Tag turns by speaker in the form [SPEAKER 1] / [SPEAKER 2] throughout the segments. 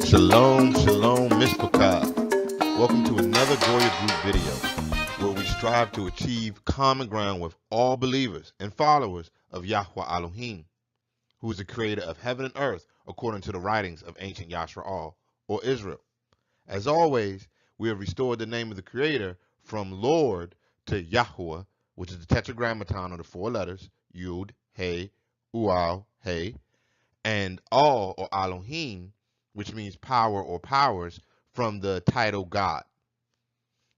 [SPEAKER 1] Shalom, shalom, mishpachah. Welcome to another Goya Group video where we strive to achieve common ground with all believers and followers of Yahweh Elohim, who is the creator of heaven and earth according to the writings of ancient Yashra'al, or Israel. As always, we have restored the name of the creator from Lord to Yahweh, which is the tetragrammaton of the four letters, Yud, He, Ual, He, and Al, or Elohim, which means power or powers, from the title God.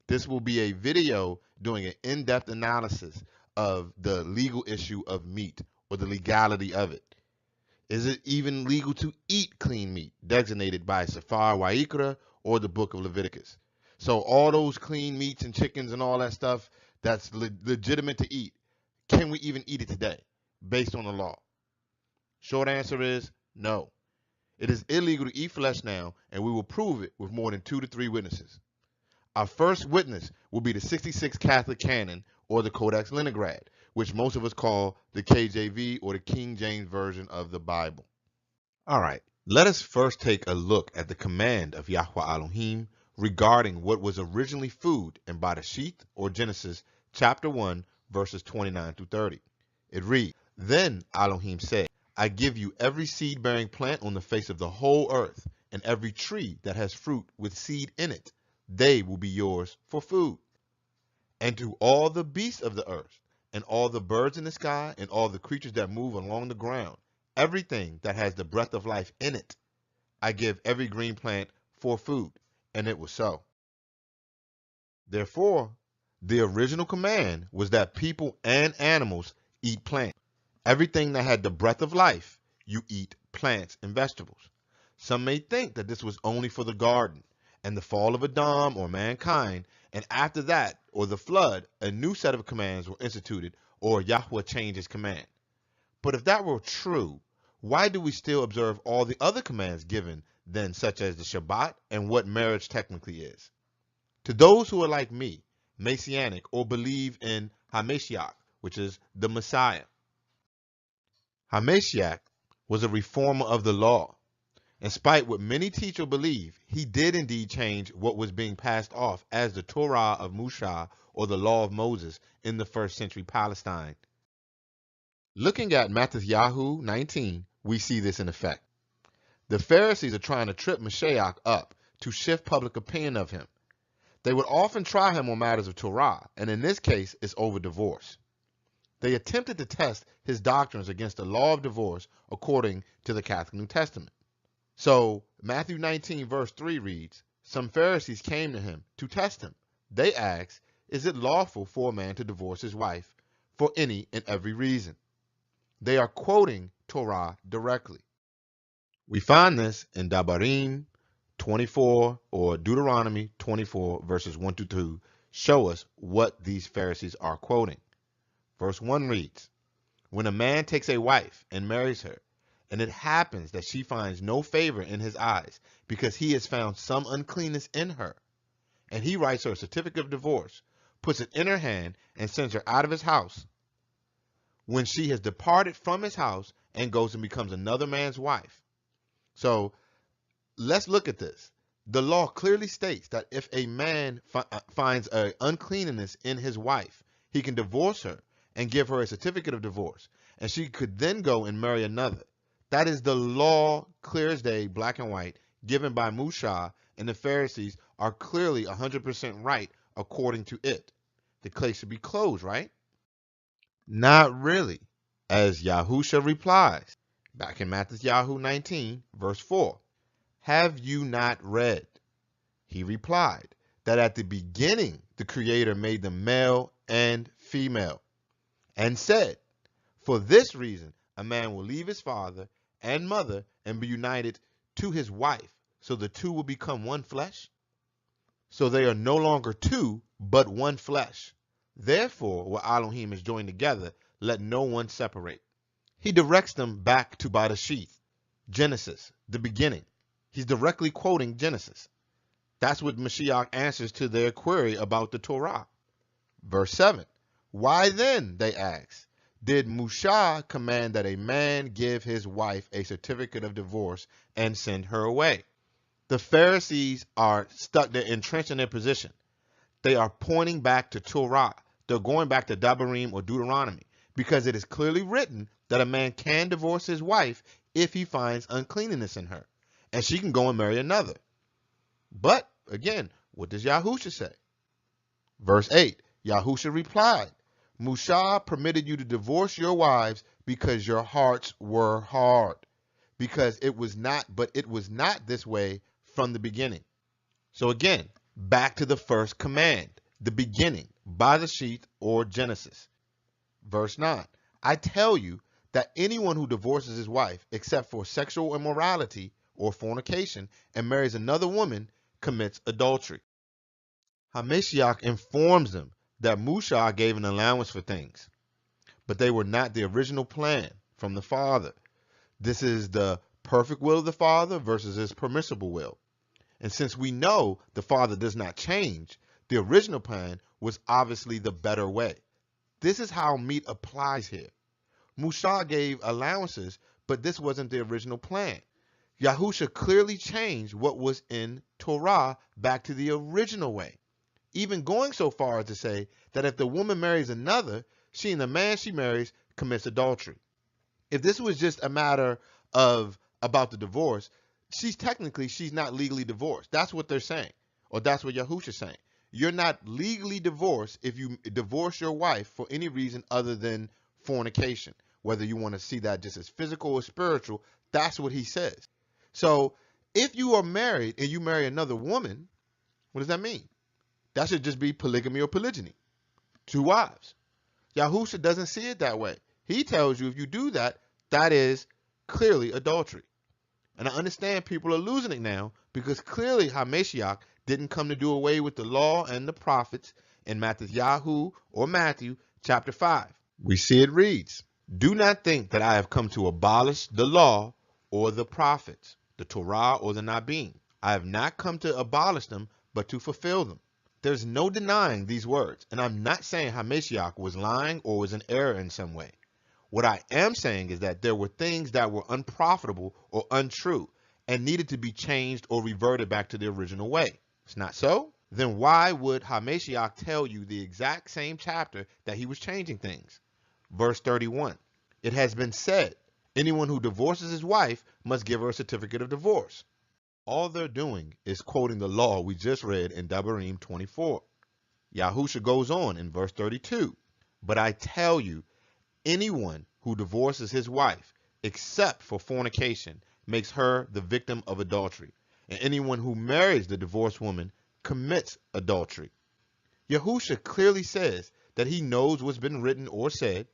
[SPEAKER 1] This will be a video doing an in-depth analysis of the legal issue of meat, or the legality of it. Is it even legal to eat clean meat, designated by Sefer Vayikra or the book of Leviticus? So all those clean meats and chickens and all that stuff that's legitimate to eat, can we even eat it today based on the law? Short answer is no. It is illegal to eat flesh now, and we will prove it with more than 2 to 3 witnesses. Our first witness will be the 66 Catholic Canon, or the Codex Leningrad, which most of us call the KJV, or the King James Version of the Bible. All right, let us first take a look at the command of Yahweh Elohim regarding what was originally food in Bereshit, or Genesis, chapter 1, verses 29 through 30. It reads, "Then Elohim said, I give you every seed-bearing plant on the face of the whole earth, and every tree that has fruit with seed in it. They will be yours for food. And to all the beasts of the earth, and all the birds in the sky, and all the creatures that move along the ground, everything that has the breath of life in it, I give every green plant for food." And it was so. Therefore, the original command was that people and animals eat plants. Everything that had the breath of life, you eat plants and vegetables. Some may think that this was only for the garden and the fall of Adam or mankind, and after that, or the flood, a new set of commands were instituted, or Yahweh changed his command. But if that were true, why do we still observe all the other commands given then, such as the Shabbat and what marriage technically is? To those who are like me, Messianic, or believe in HaMashiach, which is the Messiah, HaMashiach was a reformer of the law. In spite what many teach or believe, he did indeed change what was being passed off as the Torah of Musa, or the law of Moses, in the first century Palestine. Looking at Matthew 19, we see this in effect. The Pharisees are trying to trip Mashiach up to shift public opinion of him. They would often try him on matters of Torah, and in this case, it's over divorce. They attempted to test his doctrines against the law of divorce according to the Catholic New Testament. So Matthew 19 verse 3 reads, "Some Pharisees came to him to test him. They asked, is it lawful for a man to divorce his wife for any and every reason?" They are quoting Torah directly. We find this in Devarim 24, or Deuteronomy 24 verses 1 to 2 show us what these Pharisees are quoting. Verse 1 reads, "When a man takes a wife and marries her, and it happens that she finds no favor in his eyes, because he has found some uncleanness in her, and he writes her a certificate of divorce, puts it in her hand, and sends her out of his house, when she has departed from his house and goes and becomes another man's wife." So let's look at this. The law clearly states that if a man finds an uncleanness in his wife, he can divorce her and give her a certificate of divorce, and she could then go and marry another. That is the law, clear as day, black and white, given by Musa, and the Pharisees are clearly 100% right according to it. The case should be closed, right? Not really, as Yahusha replies, back in Matthew 19, verse 4, "Have you not read?" He replied, "that at the beginning the Creator made them male and female, and said, for this reason a man will leave his father and mother and be united to his wife, so the two will become one flesh. So they are no longer two, but one flesh. Therefore, what Elohim has joined together, let no one separate." He directs them back to Bereshit, Genesis, the beginning. He's directly quoting Genesis. That's what Mashiach answers to their query about the Torah. Verse 7. Why then, they ask, did Musha command that a man give his wife a certificate of divorce and send her away? The Pharisees are stuck, they're entrenched in their position. They are pointing back to Torah. They're going back to Devarim or Deuteronomy because it is clearly written that a man can divorce his wife if he finds uncleanness in her, and she can go and marry another. But again, what does Yahusha say? Verse 8, Yahusha replied, Musha permitted you to divorce your wives because your hearts were hard, because it was not this way from the beginning. So again, back to the first command, the beginning, Bereshit or Genesis. Verse 9, I tell you that anyone who divorces his wife except for sexual immorality or fornication and marries another woman commits adultery. HaMashiach informs them that Musha gave an allowance for things, but they were not the original plan from the Father. This is the perfect will of the Father versus his permissible will. And since we know the Father does not change, the original plan was obviously the better way. This is how meat applies here. Musha gave allowances, but this wasn't the original plan. Yahusha clearly changed what was in Torah back to the original way, even going so far as to say that if the woman marries another, she and the man she marries commits adultery. If this was just a matter of about the divorce, she's not legally divorced. That's what they're saying, or that's what Yahusha's saying. You're not legally divorced if you divorce your wife for any reason other than fornication. Whether you want to see that just as physical or spiritual, that's what he says. So if you are married and you marry another woman, what does that mean? That should just be polygamy or polygyny. 2 wives. Yahusha doesn't see it that way. He tells you if you do that, that is clearly adultery. And I understand people are losing it now because clearly HaMashiach didn't come to do away with the law and the prophets in Matthew or Matthew chapter 5. We see it reads, do not think that I have come to abolish the law or the prophets, the Torah or the Nabim. I have not come to abolish them, but to fulfill them. There's no denying these words, and I'm not saying HaMashiach was lying or was in error in some way. What I am saying is that there were things that were unprofitable or untrue and needed to be changed or reverted back to the original way. It's not so? Then why would HaMashiach tell you the exact same chapter that he was changing things? Verse 31, it has been said, anyone who divorces his wife must give her a certificate of divorce. All they're doing is quoting the law we just read in Devarim 24. Yahusha goes on in verse 32, but I tell you, anyone who divorces his wife, except for fornication, makes her the victim of adultery. And anyone who marries the divorced woman commits adultery. Yahusha clearly says that he knows what's been written or said,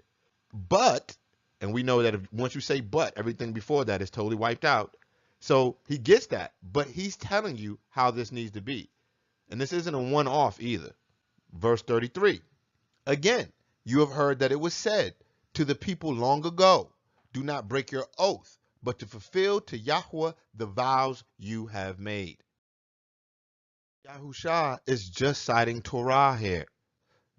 [SPEAKER 1] but, and we know that once you say but, everything before that is totally wiped out. So he gets that, but he's telling you how this needs to be. And this isn't a one-off either. Verse 33, again, you have heard that it was said to the people long ago, do not break your oath, but to fulfill to Yahweh the vows you have made. Yahusha is just citing Torah here.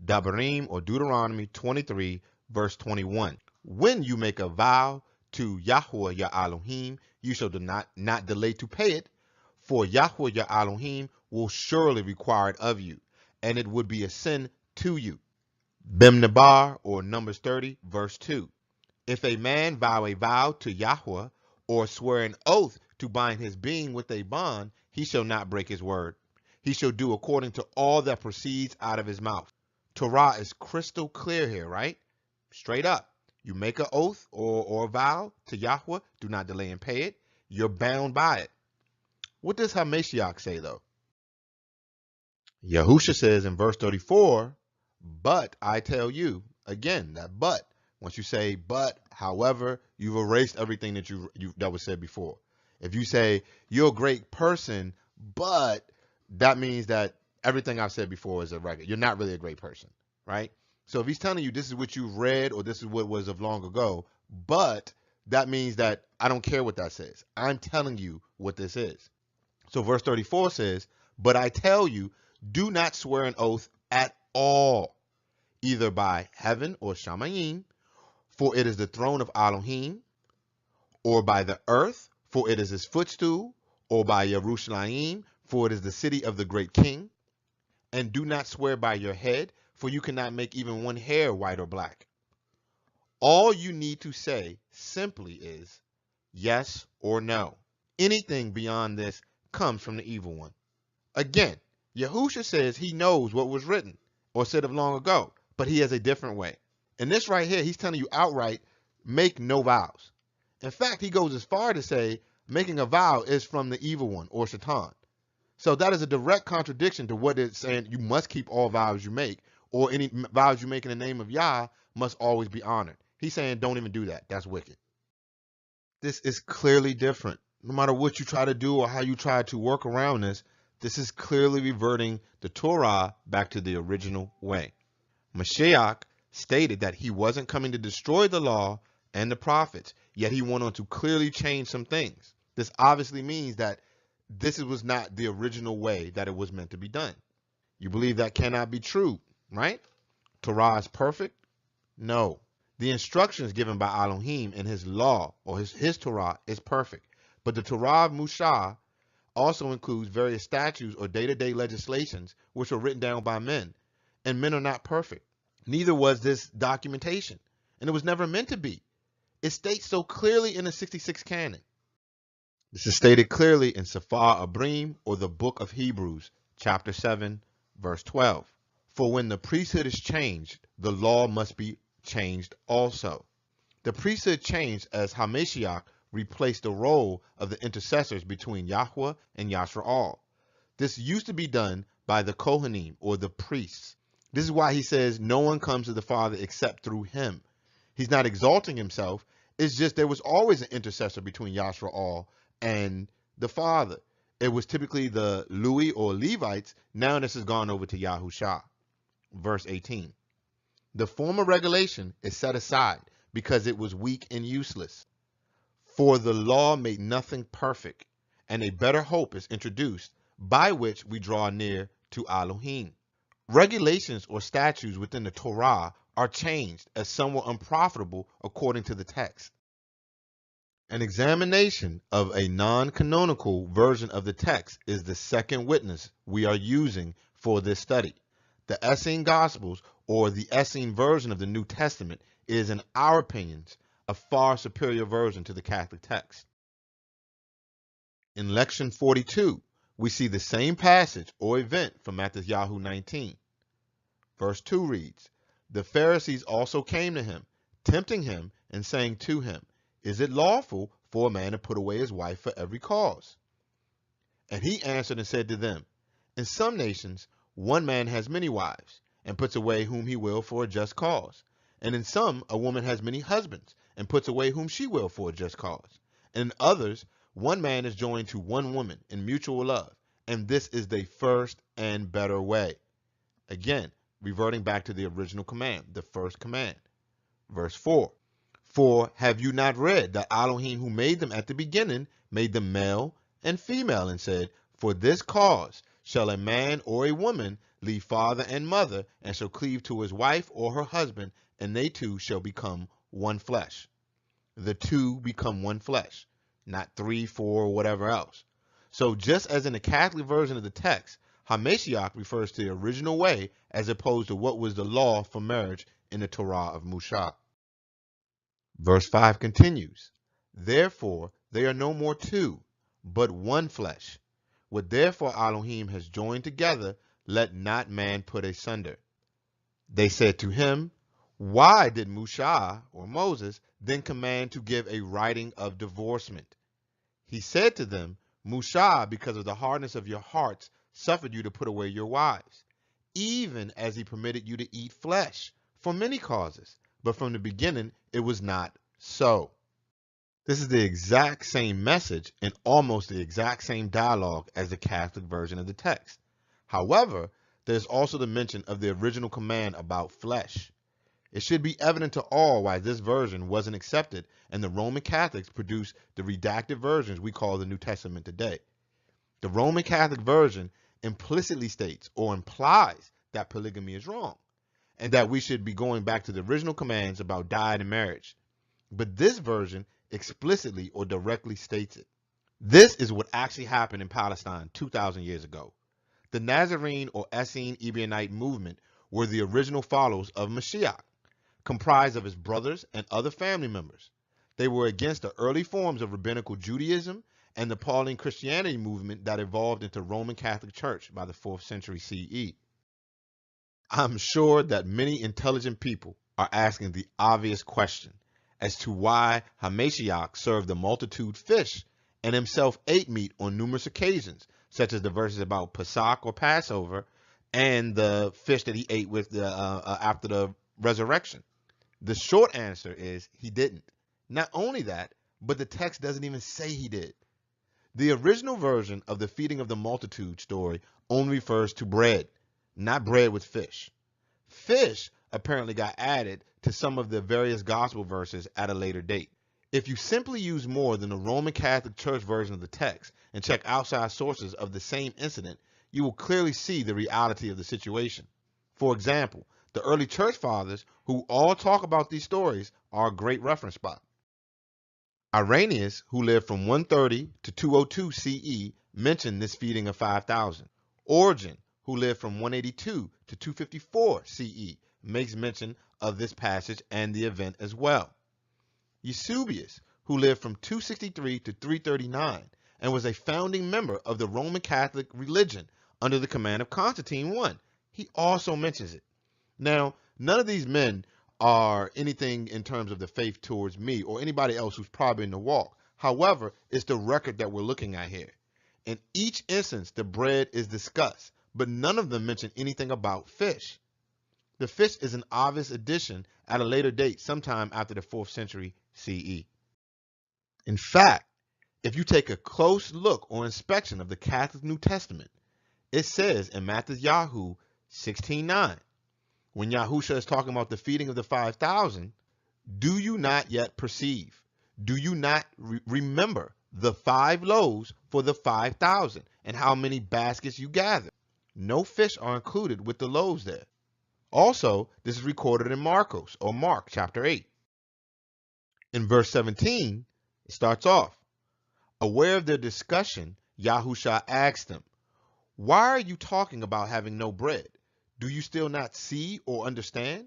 [SPEAKER 1] Devarim or Deuteronomy 23 verse 21. When you make a vow to Yahweh your Elohim, you shall not delay to pay it, for Yahweh your Elohim will surely require it of you, and it would be a sin to you. Bimnabar or Numbers 30 verse 2. If a man vow a vow to Yahweh or swear an oath to bind his being with a bond, he shall not break his word. He shall do according to all that proceeds out of his mouth. Torah is crystal clear here, right? Straight up. You make an oath or a vow to Yahweh, do not delay and pay it. You're bound by it. What does HaMashiach say, though? Yahusha says in verse 34, but I tell you, again, that but. Once you say but, however, you've erased everything that was said before. If you say you're a great person, but that means that everything I've said before is a record. You're not really a great person, right? So if he's telling you this is what you've read or this is what was of long ago, but that means that I don't care what that says. I'm telling you what this is. So verse 34 says, but I tell you, do not swear an oath at all. either by heaven or Shamayim, for it is the throne of Elohim, or by the earth, for it is his footstool, or by Yerushalayim, for it is the city of the great king. And do not swear by your head, for you cannot make even one hair white or black. All you need to say simply is yes or no. Anything beyond this comes from the evil one. Again, Yahusha says he knows what was written or said of long ago, but he has a different way. In this right here, he's telling you outright, make no vows. In fact, he goes as far to say making a vow is from the evil one or Shaitan. So that is a direct contradiction to what it's saying you must keep all vows you make, or any vows you make in the name of Yah must always be honored. He's saying don't even do that. That's wicked. This is clearly different. No matter what you try to do or how you try to work around this, this is clearly reverting the Torah back to the original way. Mashiach stated that he wasn't coming to destroy the law and the prophets, yet he went on to clearly change some things. This obviously means that this was not the original way that it was meant to be done. You believe that cannot be true, right? Torah is perfect? No. The instructions given by Elohim in his law or his Torah is perfect. But the Torah of Musa also includes various statutes or day-to-day legislations which were written down by men, and men are not perfect. Neither was this documentation, and it was never meant to be. It states so clearly in the 66 canon. This is stated clearly in Sefer Abrim, or the book of Hebrews, chapter 7, verse 12. For when the priesthood is changed, the law must be changed also. The priesthood changed as Hamashiach replaced the role of the intercessors between Yahweh and Yashra'al. This used to be done by the Kohanim, or the priests. This is why he says no one comes to the Father except through him. He's not exalting himself. It's just there was always an intercessor between Yashra'al and the Father. It was typically the Lui or Levites. Now this has gone over to Yahusha. Verse 18. The former regulation is set aside because it was weak and useless. For the law made nothing perfect, and a better hope is introduced by which we draw near to Elohim. Regulations or statutes within the Torah are changed as some were unprofitable according to the text. An examination of a non-canonical version of the text is the second witness we are using for this study. The Essene Gospels, or the Essene version of the New Testament, is, in our opinions, a far superior version to the Catholic text. In Lection 42, we see the same passage or event from Matthew 19. Verse 2 reads, The Pharisees also came to him, tempting him and saying to him, Is it lawful for a man to put away his wife for every cause? And he answered and said to them, In some nations one man has many wives, and puts away whom he will for a just cause. And in some a woman has many husbands, and puts away whom she will for a just cause. And in others one man is joined to one woman in mutual love, and this is the first and better way. Again, reverting back to the original command, the first command. Verse 4. For have you not read that Elohim who made them at the beginning made them male and female, and said, For this cause shall a man or a woman leave father and mother, and shall cleave to his wife or her husband, and they two shall become one flesh. The two become one flesh, not 3, 4, or whatever else. So just as in the Catholic version of the text, Hamashiach refers to the original way as opposed to what was the law for marriage in the Torah of Musa. Verse 5 continues, Therefore they are no more two, but one flesh. What therefore Elohim has joined together, let not man put asunder. They said to him, Why did Musa, or Moses, then command to give a writing of divorcement? He said to them, Musa, because of the hardness of your hearts, suffered you to put away your wives, even as he permitted you to eat flesh, for many causes. But from the beginning it was not so. This is the exact same message and almost the exact same dialogue as the Catholic version of the text. However, there's also the mention of the original command about flesh. It should be evident to all why this version wasn't accepted and the Roman Catholics produced the redacted versions we call the New Testament today. The Roman Catholic version implicitly states or implies that polygamy is wrong. and that we should be going back to the original commands about diet and marriage. But this version explicitly or directly states it. This is what actually happened in Palestine 2,000 years ago. The Nazarene or Essene Ebionite movement were the original followers of Mashiach, comprised of his brothers and other family members. They were against the early forms of rabbinical Judaism and the Pauline Christianity movement that evolved into Roman Catholic Church by the 4th century CE. I'm sure that many intelligent people are asking the obvious question as to why Hamashiach served the multitude fish and himself ate meat on numerous occasions, such as the verses about Pesach or Passover and the fish that he ate with after the resurrection. The short answer is he didn't. Not only that, but the text doesn't even say he did. The original version of the feeding of the multitude story only refers to bread, not bread with fish. Fish apparently got added to some of the various gospel verses at a later date. If you simply use more than the Roman Catholic Church version of the text and check outside sources of the same incident, you will clearly see the reality of the situation. For example, the early church fathers, who all talk about these stories, are a great reference spot. Irenaeus, who lived from 130 to 202 CE, mentioned this feeding of 5,000. Origen, who lived from 182 to 254 CE, makes mention of this passage and the event as well. Eusebius, who lived from 263 to 339 and was a founding member of the Roman Catholic religion under the command of Constantine I, he also mentions it. Now, none of these men are anything in terms of the faith towards me or anybody else who's probably in the walk. However, it's the record that we're looking at here. In each instance, the bread is discussed, but none of them mention anything about fish. The fish is an obvious addition at a later date, sometime after the 4th century CE. In fact, if you take a close look or inspection of the Catholic New Testament, it says in Tobi'Yahu 16:9, when Yahusha is talking about the feeding of the 5,000, do you not yet perceive? Do you not remember the 5 loaves for the 5,000 and how many baskets you gathered? No fish are included with the loaves there. Also, this is recorded in Marcos or Mark chapter 8. In verse 17, it starts off, aware of their discussion, Yahusha asked them, why are you talking about having no bread? Do you still not see or understand?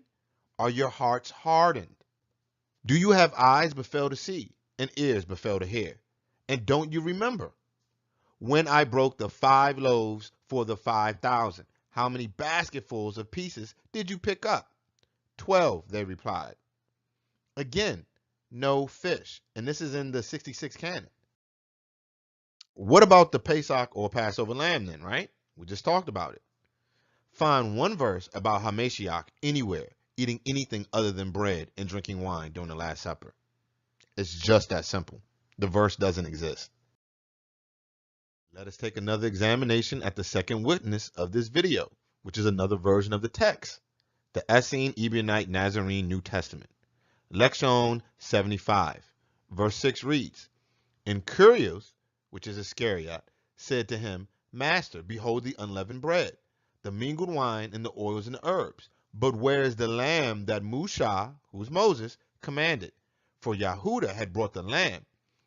[SPEAKER 1] Are your hearts hardened? Do you have eyes but fail to see, and ears but fail to hear? And don't you remember? When I broke the 5 loaves for the 5,000, how many basketfuls of pieces did you pick up? 12, they replied. Again, no fish. And this is in the 66 canon. What about the Pesach or Passover lamb then, right? We just talked about it. Find one verse about Hamashiach anywhere eating anything other than bread and drinking wine during the Last Supper. It's just that simple. The verse doesn't exist. Let us take another examination at the second witness of this video, which is another version of the text, the Essene Ebionite Nazarene New Testament. Lection 75, verse 6 reads, and Curios, which is Iscariot, said to him, Master, behold the unleavened bread, the mingled wine, and the oils and the herbs. But where is the lamb that Musha, who's Moses, commanded? For Yahudah had brought the lamb,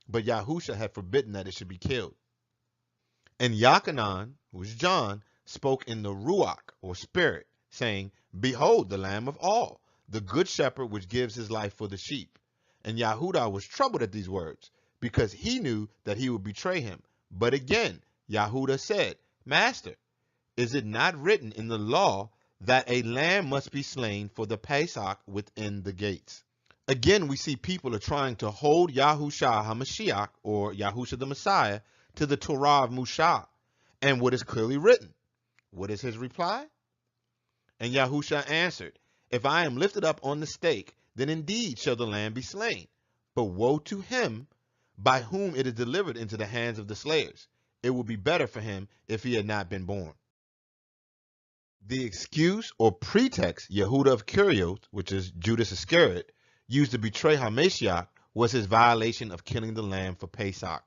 [SPEAKER 1] but Yahusha had forbidden that it should be killed. And Yachanan, who's John, spoke in the Ruach, or spirit, saying, behold the Lamb of all, the good shepherd which gives his life for the sheep. And Yahudah was troubled at these words, because he knew that he would betray him. But again, Yahudah said, Master, is it not written in the law that a lamb must be slain for the Pesach within the gates? Again, we see people are trying to hold Yahusha HaMashiach, or Yahusha the Messiah, to the Torah of Musha, and what is clearly written. What is his reply? And Yahusha answered, if I am lifted up on the stake, then indeed shall the lamb be slain. But woe to him by whom it is delivered into the hands of the slayers. It would be better for him if he had not been born. The excuse or pretext Yehuda of Curios, which is Judas Iscariot, used to betray Hamashiach was his violation of killing the lamb for Pesach.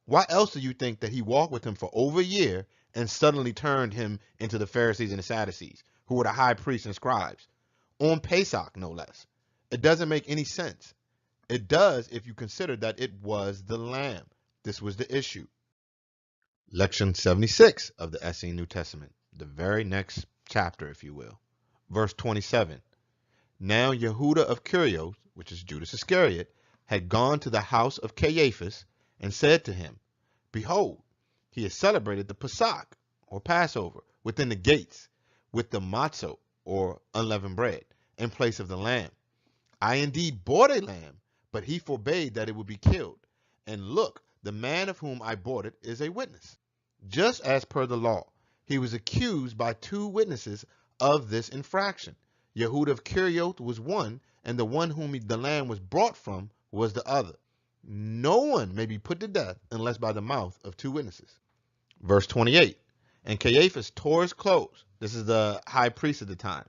[SPEAKER 1] Why else do you think that he walked with him for over a year and suddenly turned him into the Pharisees and the Sadducees, who were the high priests and scribes, on Pesach, no less. It doesn't make any sense. It does if you consider that it was the lamb. This was the issue. Lection 76 of the Essene New Testament, the very next chapter, if you will. Verse 27. Now Yehuda of Curios, which is Judas Iscariot, had gone to the house of Caiaphas and said to him, Behold, he has celebrated the Pesach, or Passover, within the gates, with the matzot, or unleavened bread, in place of the lamb. I indeed bought a lamb, but he forbade that it would be killed. And look, the man of whom I bought it is a witness. Just as per the law, he was accused by two witnesses of this infraction. Yehuda of Curios was one, and the one whom the lamb was brought from was the other. No one may be put to death unless by the mouth of two witnesses. Verse 28. And Caiaphas tore his clothes, this is the high priest at the time,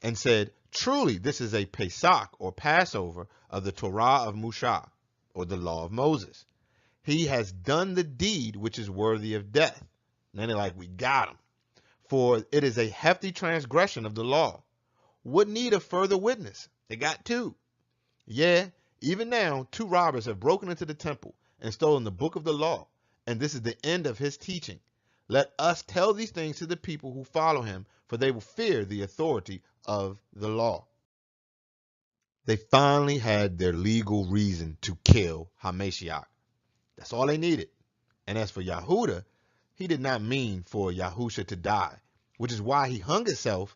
[SPEAKER 1] and said, Truly, this is a Pesach, or Passover, of the Torah of Musa, or the law of Moses. He has done the deed which is worthy of death. And then they're like, we got him. For it is a hefty transgression of the law. What need of further witness? They got two. Yeah, even now, two robbers have broken into the temple and stolen the book of the law, and this is the end of his teaching. Let us tell these things to the people who follow him, for they will fear the authority of the law. They finally had their legal reason to kill HaMashiach. That's all they needed. And as for Yehuda, he did not mean for Yahusha to die, which is why he hung himself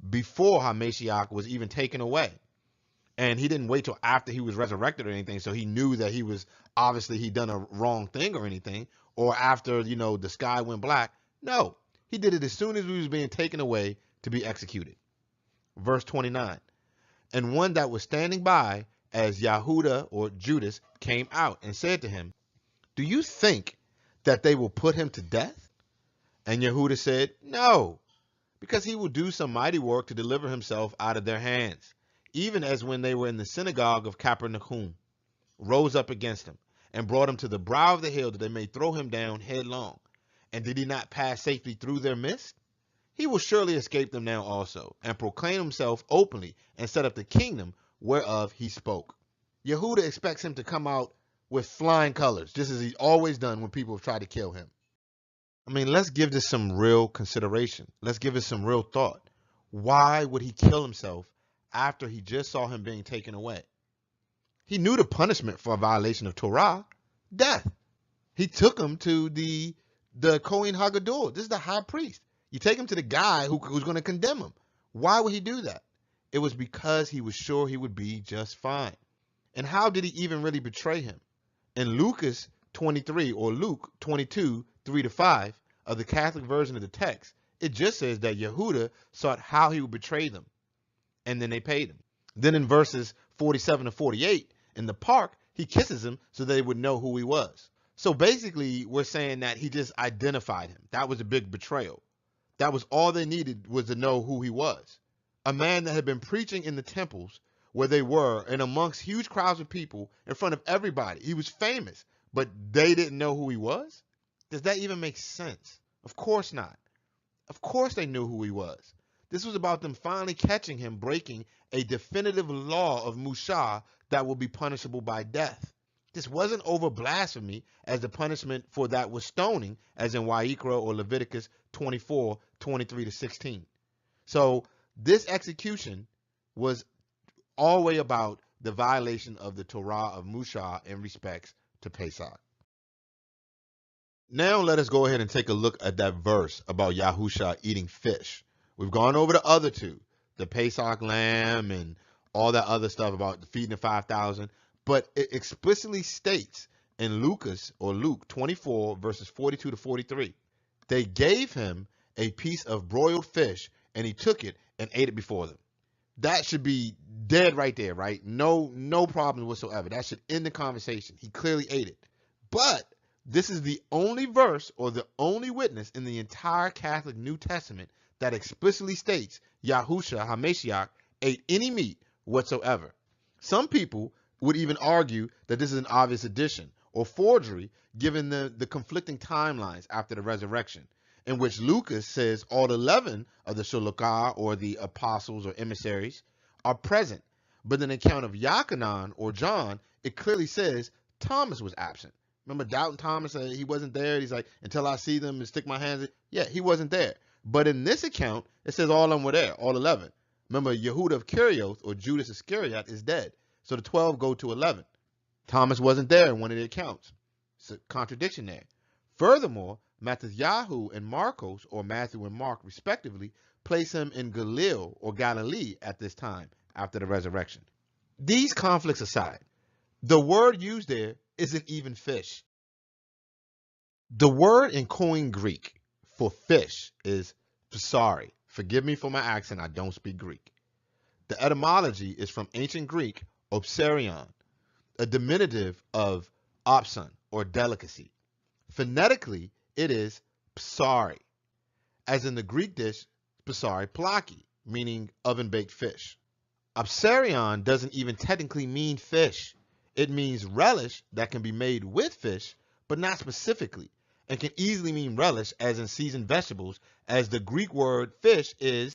[SPEAKER 1] before HaMashiach was even taken away. And he didn't wait till after he was resurrected or anything, so he knew that he was, obviously he'd done a wrong thing or anything, or after, the sky went black. No, he did it as soon as he was being taken away to be executed. Verse 29. And one that was standing by as Yehuda or Judas came out and said to him, Do you think that they will put him to death? And Yehuda said, No, because he will do some mighty work to deliver himself out of their hands, even as when they were in the synagogue of Capernaum, rose up against him, and brought him to the brow of the hill that they may throw him down headlong. And did he not pass safely through their midst? He will surely escape them now also, and proclaim himself openly, and set up the kingdom whereof he spoke. Yehuda expects him to come out with flying colors, just as he's always done when people have tried to kill him. I mean, let's give this some real consideration. Let's give it some real thought. Why would he kill himself after he just saw him being taken away? He knew the punishment for a violation of Torah, death. He took him to the Kohen Hagadol. This is the high priest. You take him to the guy who's going to condemn him. Why would he do that? It was because he was sure he would be just fine. And how did he even really betray him? In Lucas 23 or Luke 22, 3-5 of the Catholic version of the text, it just says that Yehuda sought how he would betray them, and then they paid him. Then in verses 47 to 48, in the park, he kisses him so they would know who he was. So basically, we're saying that he just identified him. That was a big betrayal. That was all they needed, was to know who he was. A man that had been preaching in the temples where they were and amongst huge crowds of people in front of everybody. He was famous, but they didn't know who he was? Does that even make sense? Of course not. Of course they knew who he was. This was about them finally catching him breaking a definitive law of Musa that will be punishable by death. This wasn't over blasphemy, as the punishment for that was stoning, as in Wayikra or Leviticus 24, 23-16. So this execution was always about the violation of the Torah of Musa in respects to Pesach. Now let us go ahead and take a look at that verse about Yahusha eating fish. We've gone over the other two, the Pesach lamb and all that other stuff about feeding the 5,000. But it explicitly states in Luke 24, verses 42 to 43, they gave him a piece of broiled fish, and he took it and ate it before them. That should be dead right there, right? No problem whatsoever. That should end the conversation. He clearly ate it. But this is the only verse or the only witness in the entire Catholic New Testament that explicitly states Yahusha HaMashiach ate any meat whatsoever. Some people would even argue that this is an obvious addition or forgery given the conflicting timelines after the resurrection. in which Lucas says all 11 of the Shulukah, or the apostles or emissaries, are present. But in the account of Yachanan or John, it clearly says Thomas was absent. Remember, doubting Thomas, he wasn't there. He's like, until I see them and stick my hands in. Yeah, he wasn't there. But in this account, it says all of them were there, all 11. Remember, Yehuda of Kerioth, or Judas Iscariot, is dead. So the 12 go to 11. Thomas wasn't there in one of the accounts. It's a contradiction there. Furthermore, Matthew and Marcos, or Matthew and Mark respectively, place him in Galil or Galilee at this time after the resurrection. These conflicts aside, the word used there isn't even fish. The word in Koine Greek for fish is psari. Forgive me for my accent, I don't speak Greek. The etymology is from ancient Greek opsarion, a diminutive of opson, or delicacy. Phonetically, it is psari, as in the Greek dish psari plaki, meaning oven-baked fish. Opsarion doesn't even technically mean fish. It means relish that can be made with fish, but not specifically, and can easily mean relish as in seasoned vegetables, as the Greek word fish is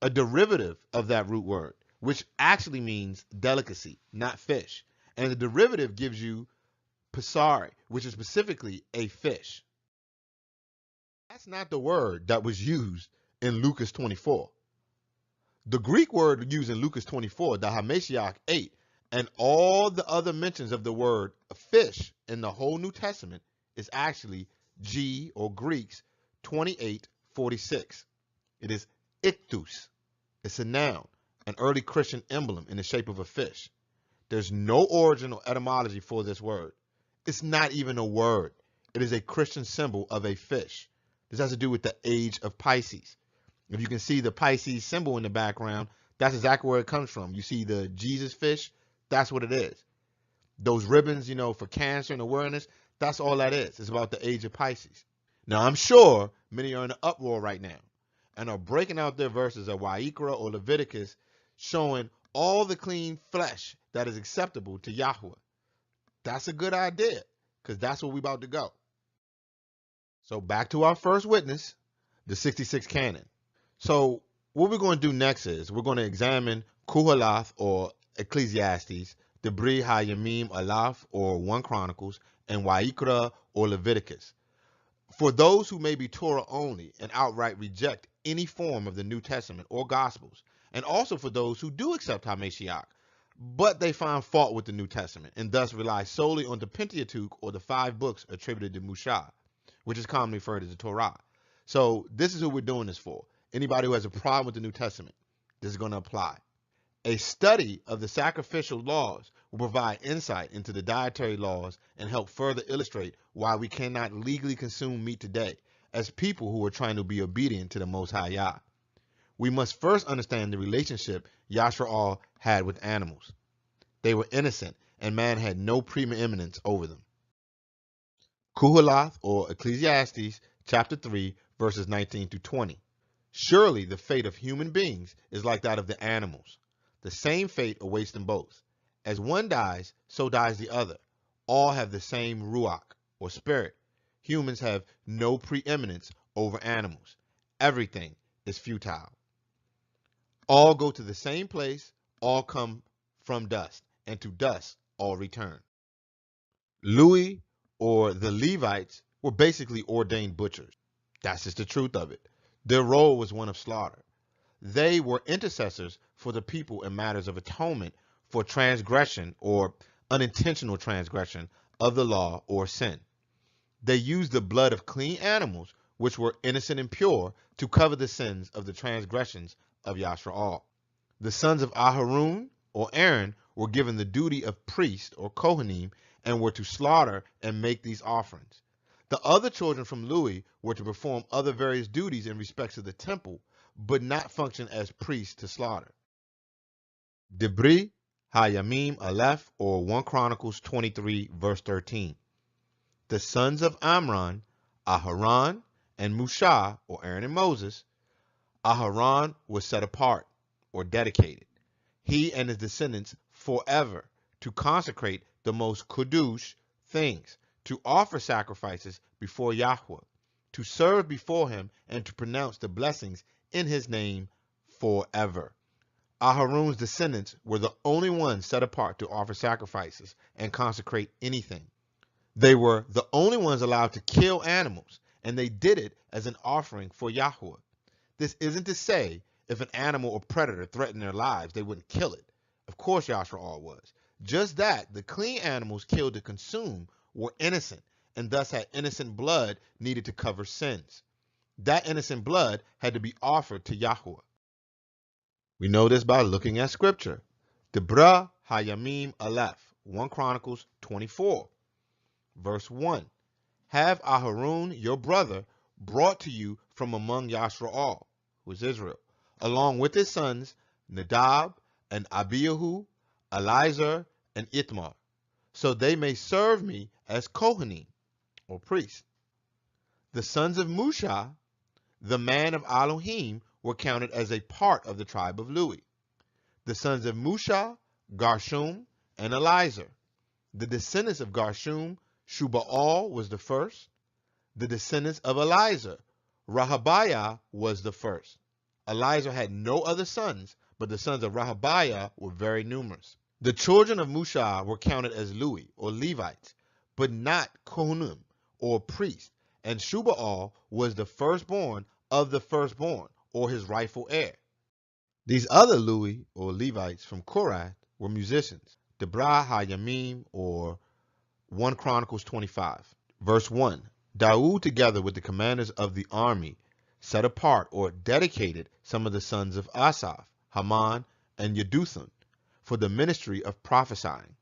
[SPEAKER 1] a derivative of that root word, which actually means delicacy, not fish. And the derivative gives you psari, which is specifically a fish. That's not the word that was used in Lucas 24. The Greek word used in Lucas 24, the Hamashiach 8, and all the other mentions of the word fish in the whole New Testament is actually G, or Greek's 28:46. It is ichthus. It's a noun, an early Christian emblem in the shape of a fish. There's no origin or etymology for this word. It's not even a word. It is a Christian symbol of a fish. This has to do with the age of Pisces. If you can see the Pisces symbol in the background, that's exactly where it comes from. You see the Jesus fish, that's what it is. Those ribbons, for cancer and awareness, that's all that is. It's about the age of Pisces. Now, I'm sure many are in an uproar right now and are breaking out their verses of Wa'ikra or Leviticus, showing all the clean flesh that is acceptable to Yahweh. That's a good idea, because that's where we're about to go. So back to our first witness, the 66 canon. So what we're going to do next is we're going to examine Kuhalath, or Ecclesiastes, Debri HaYamim Alaf, or 1 Chronicles, and Wa'ikra, or Leviticus. For those who may be Torah only and outright reject any form of the New Testament or Gospels, and also for those who do accept HaMashiach, but they find fault with the New Testament and thus rely solely on the Pentateuch, or the 5 books attributed to Musa, which is commonly referred as the Torah. So this is who we're doing this for. Anybody who has a problem with the New Testament, this is going to apply. A study of the sacrificial laws will provide insight into the dietary laws and help further illustrate why we cannot legally consume meat today as people who are trying to be obedient to the Most High Yah. We must first understand the relationship Yashra'al had with animals. They were innocent, and man had no preeminence over them. Kuhalath, or Ecclesiastes, chapter 3, verses 19 through 20. Surely the fate of human beings is like that of the animals. The same fate awaits them both. As one dies, so dies the other. All have the same ruach, or spirit. Humans have no preeminence over animals. Everything is futile. All go to the same place, all come from dust, and to dust all return. Louis, or the Levites, were basically ordained butchers. That's just the truth of it. Their role was one of slaughter. They were intercessors for the people in matters of atonement for transgression or unintentional transgression of the law or sin. They used the blood of clean animals, which were innocent and pure, to cover the sins of the transgressions of Yashra'al. The sons of Aharun, or Aaron, were given the duty of priest, or Kohanim, and were to slaughter and make these offerings. The other children from Louis were to perform other various duties in respect to the temple, but not function as priests to slaughter. Debri HaYamim Aleph, or 1 Chronicles 23, verse 13. The sons of Amram, Aharon, and Musa, or Aaron and Moses. Aharon was set apart, or dedicated, he and his descendants forever, to consecrate the most kudush things, to offer sacrifices before Yahweh. to serve before him and to pronounce the blessings in his name forever. Aharon's descendants were the only ones set apart to offer sacrifices and consecrate anything. They were the only ones allowed to kill animals, and they did it as an offering for Yahweh. This isn't to say if an animal or predator threatened their lives, they wouldn't kill it. Of course Yashra'al was. Just that the clean animals killed to consume were innocent, and thus had innocent blood needed to cover sins. That innocent blood had to be offered to Yahweh. We know this by looking at scripture. Debrah Hayamim Aleph, 1 Chronicles 24, verse 1. Have Aharon, your brother, brought to you from among Yashra'al, who is Israel, along with his sons Nadab and Abihu, Eliezer, and Itmar, so they may serve me as Kohanim, or priests. The sons of Musha, the man of Elohim, were counted as a part of the tribe of Lewi. The sons of Musha, Gershom, and Eliezer. The descendants of Gershom, Shubaal was the first. The descendants of Eliezer, Rehabiah was the first. Eliezer had no other sons, but the sons of Rehabiah were very numerous. The children of Musha were counted as Lewi, or Levites, but not Kohanim, or priests, and Shubaal was the firstborn of the firstborn, or his rightful heir. These other Lewi, or Levites, from Korath were musicians. Debrah Hayamim, or 1 Chronicles 25, verse 1. Daud, together with the commanders of the army, set apart or dedicated some of the sons of Asaph, Haman, and Yeduthun for the ministry of prophesying,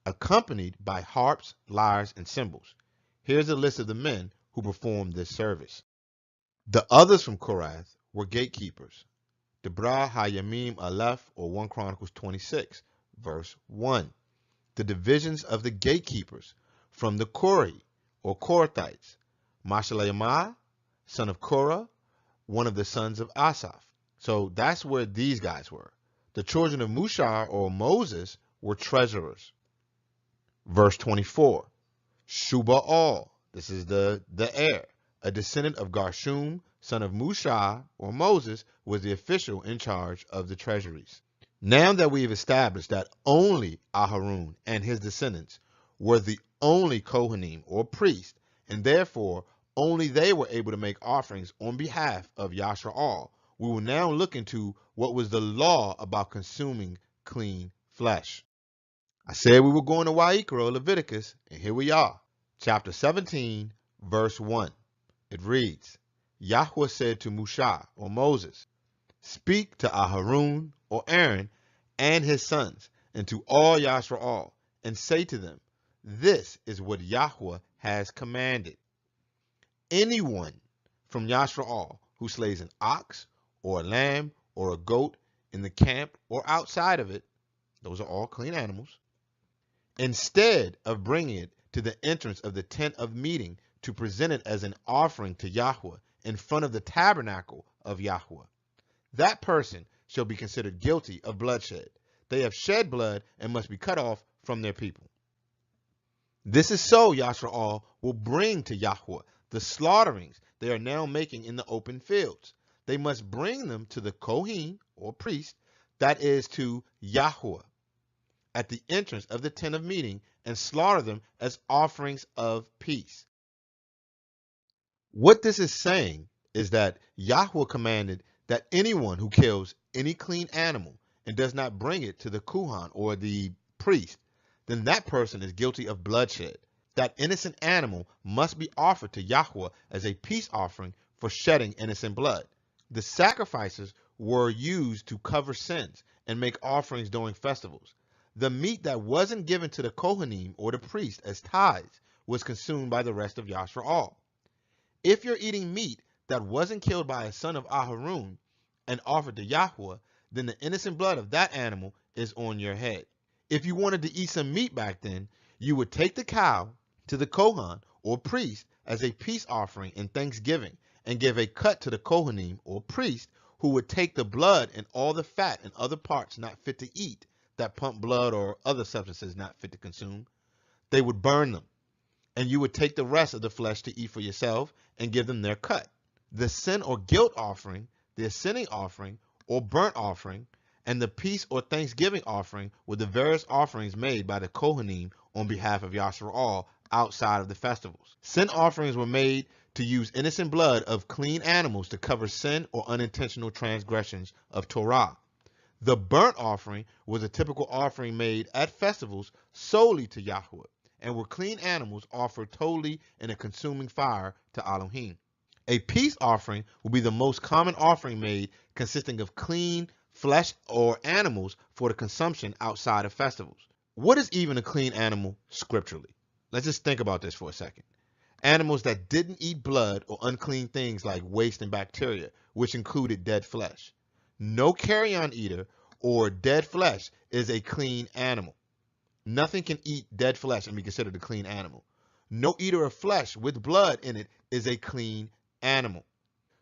[SPEAKER 1] accompanied by harps, lyres, and cymbals. Here's a list of the men who performed this service. The others from Korath were gatekeepers. Debrah Hayamim Aleph, or 1 Chronicles 26, verse 1. The divisions of the gatekeepers from the Kori, or Korathites: Mashalayamah, son of Korah, one of the sons of Asaph. So that's where these guys were. The children of Musha, or Moses, were treasurers. Verse 24. Shubaal, this is the heir, a descendant of Gershom, son of Musha, or Moses, was the official in charge of the treasuries. Now that we have established that only Aharon and his descendants were the only Kohanim, or priests, and therefore only they were able to make offerings on behalf of Yashra'al, we will now look into what was the law about consuming clean flesh. I said we were going to Wa'ikra, or Leviticus, and here we are. Chapter 17, verse 1. It reads, Yahweh said to Musha, or Moses, speak to Aharon, or Aaron, and his sons, and to all Yashra'al, and say to them, this is what Yahweh has commanded. Anyone from Yashra'al who slays an ox, or a lamb, or a goat in the camp or outside of it, those are all clean animals, instead of bringing it to the entrance of the tent of meeting to present it as an offering to Yahweh in front of the tabernacle of Yahweh, that person shall be considered guilty of bloodshed. They have shed blood and must be cut off from their people. This is so Yashra'al will bring to Yahweh the slaughterings they are now making in the open fields. They must bring them to the Kohen, or priest, that is to Yahweh, at the entrance of the tent of meeting, and slaughter them as offerings of peace. What this is saying is that Yahweh commanded that anyone who kills any clean animal and does not bring it to the Kohen, or the priest, then that person is guilty of bloodshed. That innocent animal must be offered to Yahweh as a peace offering for shedding innocent blood. The sacrifices were used to cover sins and make offerings during festivals. The meat that wasn't given to the Kohanim, or the priest, as tithes was consumed by the rest of Yashra'al. If you're eating meat that wasn't killed by a son of Aharon and offered to Yahweh, then the innocent blood of that animal is on your head. If you wanted to eat some meat back then, you would take the cow to the Kohen, or priest, as a peace offering in thanksgiving, and give a cut to the Kohanim, or priest, who would take the blood and all the fat and other parts not fit to eat, that pump blood or other substances not fit to consume. They would burn them. and you would take the rest of the flesh to eat for yourself and give them their cut. The sin or guilt offering, the ascending offering or burnt offering, and the peace or thanksgiving offering were the various offerings made by the Kohanim on behalf of Yashra'al outside of the festivals. Sin offerings were made to use innocent blood of clean animals to cover sin or unintentional transgressions of Torah. The burnt offering was a typical offering made at festivals solely to Yahweh, and were clean animals offered totally in a consuming fire to Elohim. A peace offering will be the most common offering made, consisting of clean flesh or animals for the consumption outside of festivals. What is even a clean animal scripturally? Let's just think about this for a second. Animals that didn't eat blood or unclean things like waste and bacteria, which included dead flesh. No carrion eater or dead flesh is a clean animal. Nothing can eat dead flesh and be considered a clean animal. No eater of flesh with blood in it is a clean animal.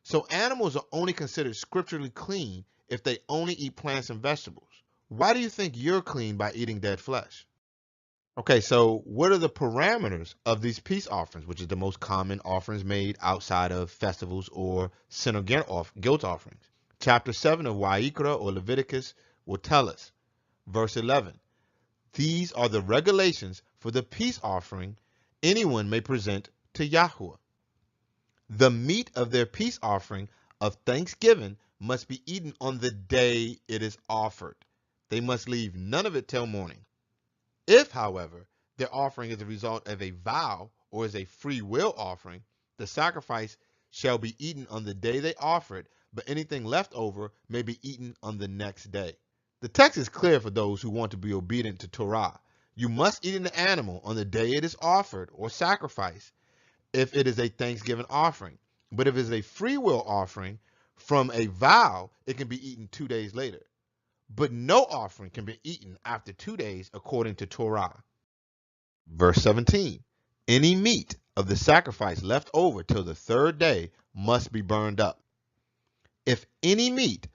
[SPEAKER 1] So animals are only considered scripturally clean if they only eat plants and vegetables. Why do you think you're clean by eating dead flesh? Okay, so what are the parameters of these peace offerings, which is the most common offerings made outside of festivals or sin or guilt offerings? Chapter 7 of Wa'ikra or Leviticus will tell us, verse 11, these are the regulations for the peace offering anyone may present to Yahweh. The meat of their peace offering of thanksgiving must be eaten on the day it is offered. They must leave none of it till morning. If, however, their offering is a result of a vow or is a free will offering, the sacrifice shall be eaten on the day they offer it, but anything left over may be eaten on the next day. The text is clear for those who want to be obedient to Torah. You must eat an animal on the day it is offered or sacrificed if it is a thanksgiving offering. But if it is a free will offering from a vow, it can be eaten 2 days later. But no offering can be eaten after 2 days according to Torah. Verse 17, any meat of the sacrifice left over till the 3rd day must be burned up. If any meat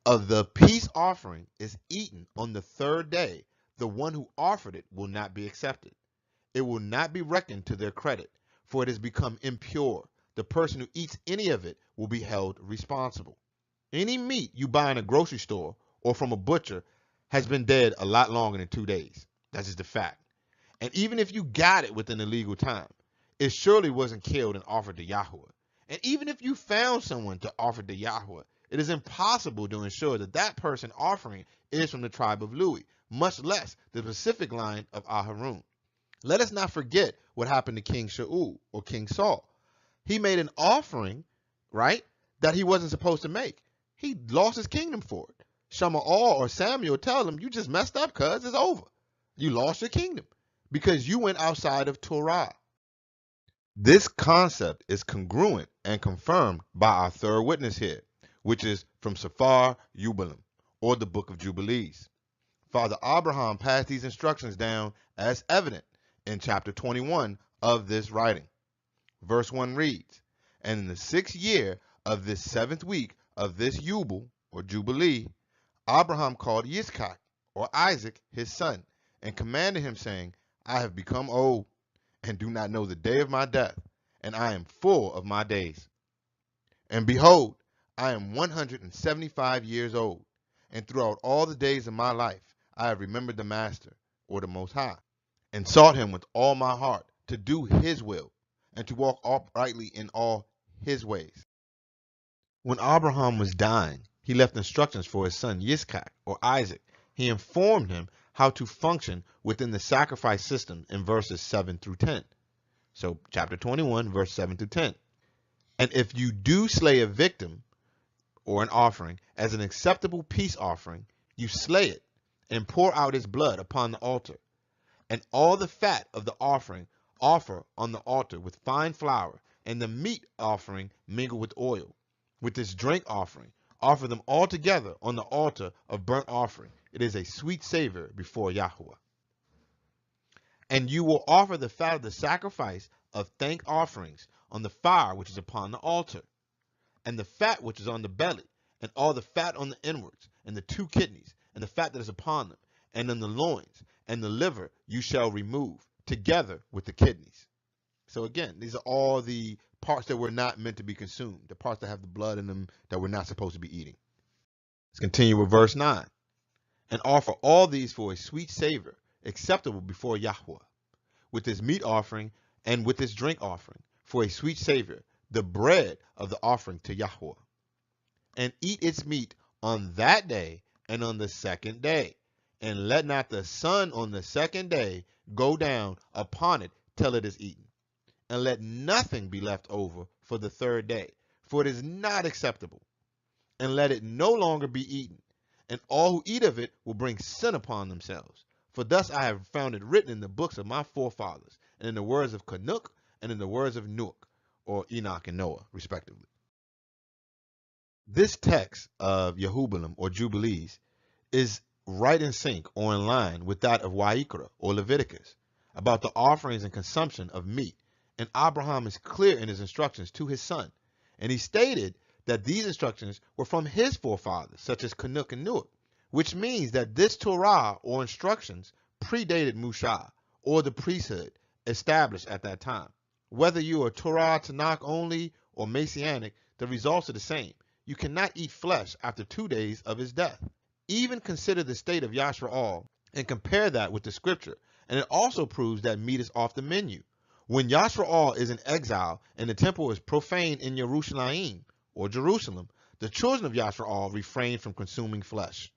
[SPEAKER 1] of the peace offering is eaten on the 3rd day, the one who offered it will not be accepted. It will not be reckoned to their credit, for it has become impure. The person who eats any of it will be held responsible. Any meat you buy in a grocery store or from a butcher has been dead a lot longer than 2 days. That's just a fact. And even if you got it within the legal time, it surely wasn't killed and offered to Yahweh. And even if you found someone to offer to Yahweh, it is impossible to ensure that that person offering is from the tribe of Lewi, much less the specific line of Aharon. Let us not forget what happened to King Shaul or King Saul. He made an offering, right, that he wasn't supposed to make. He lost his kingdom for it. Shalum or Samuel tell him, you just messed up, cuz it's over. You lost your kingdom because you went outside of Torah. This concept is congruent and confirmed by our third witness here, which is from Sefer Yubilim, or the Book of Jubilees. Father Abraham passed these instructions down as evident in chapter 21 of this writing. Verse 1 reads, and in the 6th year of this 7th week of this Yubile, or Jubilee, Abraham called Yitzchak, or Isaac, his son, and commanded him, saying, I have become old, and do not know the day of my death, and I am full of my days. And behold, I am 175 years old, and throughout all the days of my life I have remembered the Master, or the Most High, and sought him with all my heart, to do his will, and to walk uprightly in all his ways. When Abraham was dying, he left instructions for his son Yitzchak, or Isaac. He informed him how to function within the sacrifice system in verses 7 through 10. So chapter 21, verse 7 through 10. And if you do slay a victim or an offering as an acceptable peace offering, you slay it and pour out its blood upon the altar. And all the fat of the offering offer on the altar with fine flour, and the meat offering mingle with oil. With this drink offering, offer them all together on the altar of burnt offering. It is a sweet savor before Yahweh. And you will offer the fat of the sacrifice of thank offerings on the fire which is upon the altar, and the fat which is on the belly, and all the fat on the inwards, and the 2 kidneys, and the fat that is upon them, and on the loins, and the liver you shall remove, together with the kidneys. So again, these are all the parts that were not meant to be consumed, the parts that have the blood in them that we're not supposed to be eating. Let's continue with verse 9. And offer all these for a sweet savor, acceptable before Yahweh, with his meat offering and with his drink offering, for a sweet savor, the bread of the offering to Yahweh. And eat its meat on that day and on the second day. And let not the sun on the second day go down upon it till it is eaten. And let nothing be left over for the third day, for it is not acceptable. And let it no longer be eaten. And all who eat of it will bring sin upon themselves. For thus I have found it written in the books of my forefathers, and in the words of Canuk, and in the words of Nuach, or Enoch and Noah, respectively. This text of Yehubalim, or Jubilees, is right in sync or in line with that of Wa'ikra, or Leviticus, about the offerings and consumption of meat. And Abraham is clear in his instructions to his son. And he stated that these instructions were from his forefathers, such as Canuk and Nuach, which means that this Torah or instructions predated Mushah, or the priesthood established at that time. Whether you are Torah, Tanakh only, or Messianic, the results are the same. You cannot eat flesh after 2 days of his death. Even consider the state of Yashra'al and compare that with the scripture, and it also proves that meat is off the menu. When Yashra'al is in exile and the temple is profane in Yerushalayim, or Jerusalem, the children of Yashra'al refrain from consuming flesh.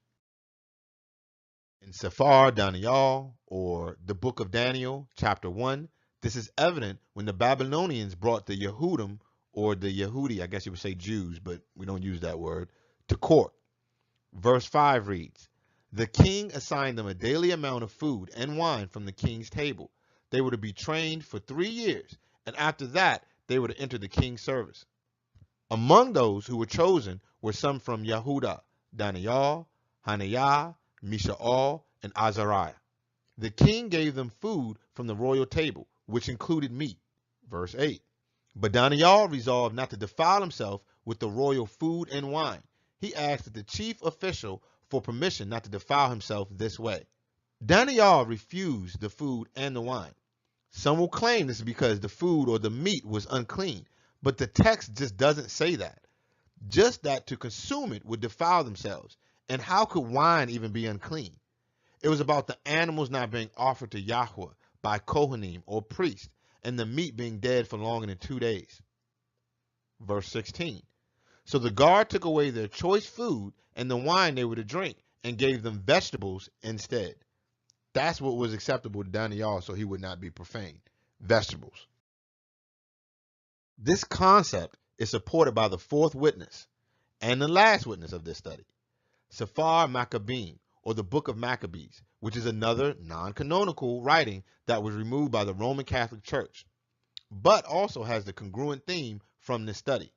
[SPEAKER 1] In Sefer Daniel, or the book of Daniel, chapter 1, this is evident when the Babylonians brought the Yehudim, or the Yehudi, I guess you would say Jews, but we don't use that word, to court. Verse 5 reads, the king assigned them a daily amount of food and wine from the king's table. They were to be trained for 3 years, and after that, they were to enter the king's service. Among those who were chosen were some from Yehuda, Daniel, Hananiah, Mishael, and Azariah. The king gave them food from the royal table, which included meat. Verse 8. But Daniel resolved not to defile himself with the royal food and wine. He asked the chief official for permission not to defile himself this way. Daniel refused the food and the wine. Some will claim this is because the food or the meat was unclean, but the text just doesn't say that. Just that to consume it would defile themselves. And how could wine even be unclean? It was about the animals not being offered to Yahweh by Kohanim or priest, and the meat being dead for longer than 2 days. Verse 16. So the guard took away their choice food and the wine they were to drink, and gave them vegetables instead. That's what was acceptable to Daniel, so he would not be profane. Vegetables. This concept is supported by the fourth witness and the last witness of this study, Sefer Maccabees, or the Book of Maccabees, which is another non-canonical writing that was removed by the Roman Catholic Church, but also has the congruent theme from this study.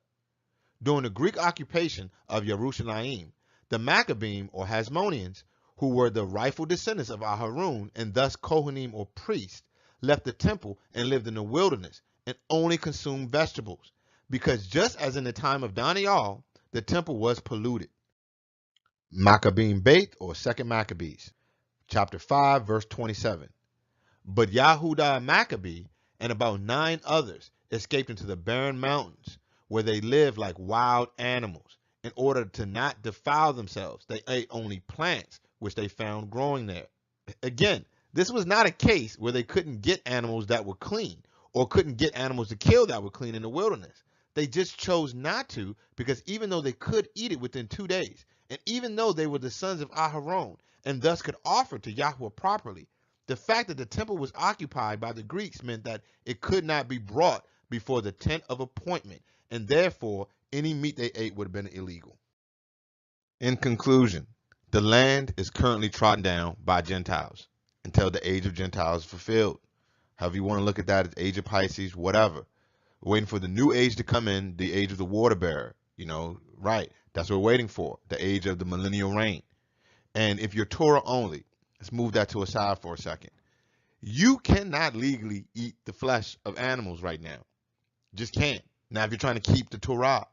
[SPEAKER 1] During the Greek occupation of Yerushalayim, the Maccabees, or Hasmoneans, who were the rightful descendants of Aharon and thus Kohanim or priests, left the temple and lived in the wilderness and only consumed vegetables, because just as in the time of Daniel, the temple was polluted. Maccabean Beit, or 2nd Maccabees, chapter 5, verse 27. But Yahuda Maccabee and about 9 others escaped into the barren mountains, where they lived like wild animals. In order to not defile themselves, they ate only plants which they found growing there. Again, this was not a case where they couldn't get animals that were clean, or couldn't get animals to kill that were clean in the wilderness. They just chose not to, because even though they could eat it within 2 days, and even though they were the sons of Aharon, and thus could offer to Yahweh properly, the fact that the temple was occupied by the Greeks meant that it could not be brought before the tent of appointment, and therefore any meat they ate would have been illegal. In conclusion, the land is currently trodden down by Gentiles until the age of Gentiles is fulfilled. However you want to look at that, as age of Pisces, whatever. We're waiting for the new age to come in, the age of the water bearer. Right. That's what we're waiting for, the age of the millennial reign. And if you're Torah only, let's move that to a side for a second. You cannot legally eat the flesh of animals right now. Just can't. Now, if you're trying to keep the Torah,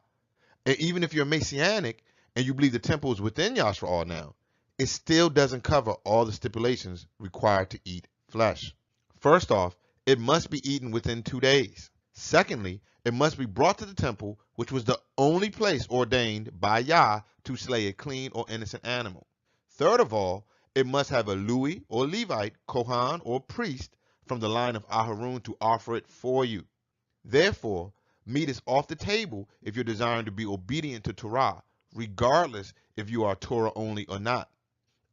[SPEAKER 1] and even if you're Messianic and you believe the temple is within Yashra'al now, it still doesn't cover all the stipulations required to eat flesh. First off, It must be eaten within 2 days. Secondly, it must be brought to the temple, which was the only place ordained by Yah to slay a clean or innocent animal. Third of all, it must have a Lewi or Levite, Kohan or priest from the line of Aharun to offer it for you. Therefore, meat is off the table if you're desiring to be obedient to Torah, regardless if you are Torah only or not.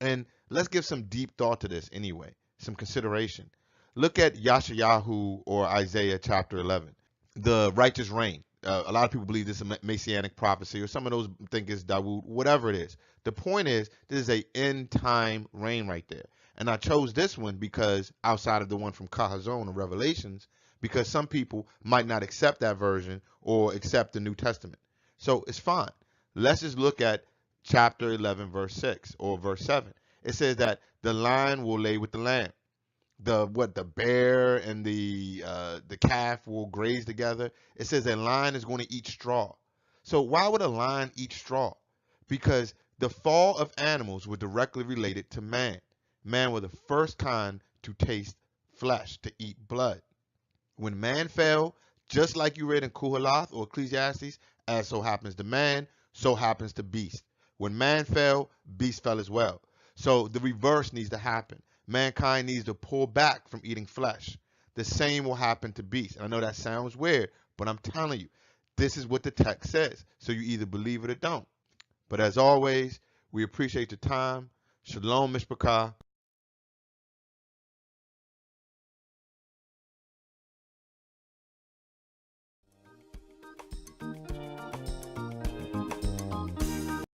[SPEAKER 1] And let's give some deep thought to this anyway, some consideration. Look at Yashra'al or Isaiah chapter 11, the righteous reign. A lot of people believe this is a messianic prophecy, or some of those think it's Dawood, whatever it is. The point is, this is a end time reign right there. And I chose this one because outside of the one from Kahazon or Revelations, because some people might not accept that version or accept the New Testament. So it's fine. Let's just look at chapter 11, verse 6 or verse 7. It says that the lion will lay with the lamb. The bear and the calf will graze together. It says a lion is going to eat straw. So why would a lion eat straw? Because the fall of animals were directly related to man. Man were the first kind to taste flesh, to eat blood. When man fell, just like you read in Kuhalath or Ecclesiastes, as so happens to man, so happens to beast. When man fell, beast fell as well. So the reverse needs to happen. Mankind needs to pull back from eating flesh. The same will happen to beasts. And I know that sounds weird, but I'm telling you, this is what the text says. So you either believe it or don't. But as always, we appreciate your time. Shalom, Mishpachah.